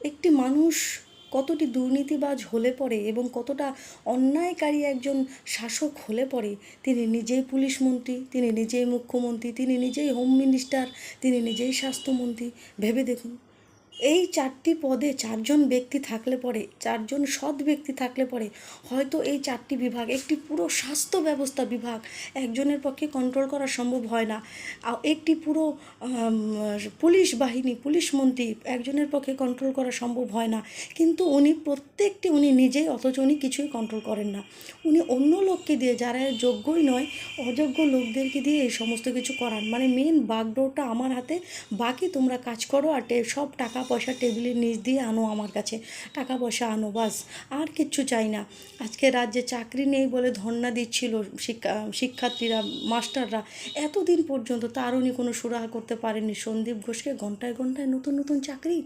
একটি মানুষ কতটি দুর্নীতিবাজ হলে পরে এবং কতটা অন্যায়কারী একজন শাসক হলে পরে তিনি নিজেই পুলিশ মন্ত্রী, তিনি নিজেই মুখ্যমন্ত্রী, তিনি নিজেই হোম মিনিস্টার, তিনি নিজেই স্বাস্থ্যমন্ত্রী। ভেবে দেখুন, এই 4টি পদে 4জন ব্যক্তি থাকলে পরে, 4জন সৎ ব্যক্তি থাকলে পরে হয়তো এই 4টি বিভাগ, একটি পুরো স্বাস্থ্য ব্যবস্থা বিভাগ একজনের পক্ষে কন্ট্রোল করা সম্ভব হয় না। একটি পুরো পুলিশ বাহিনী, পুলিশ মন্ত্রী একজনের পক্ষে কন্ট্রোল করা সম্ভব হয় না। কিন্তু উনি নিজেই, অথচ উনি কিছুই কন্ট্রোল করেন না। উনি অন্য লোককে দিয়ে, যারা যোগ্যই নয়, অযোগ্য লোকদেরকে দিয়ে এই সমস্ত কিছু করান। মানে মেন বাগডোরটা আমার হাতে, বাকি তোমরা কাজ করো আর সব টাকা পয়সা টেবিলের নিচ দিয়ে আনো আমার কাছে, টাকা পয়সা আনো, বাস, আর কিচ্ছু চাই না। আজকে রাজ্যে চাকরি নেই বলে ধর্ণা দিচ্ছিল শিক্ষার্থীরা, মাস্টাররা, এতদিন পর্যন্ত তার উনি কোনো সুরাহা করতে পারেননি। সন্দীপ ঘোষকে ঘন্টায় ঘন্টায় নতুন নতুন চাকরি।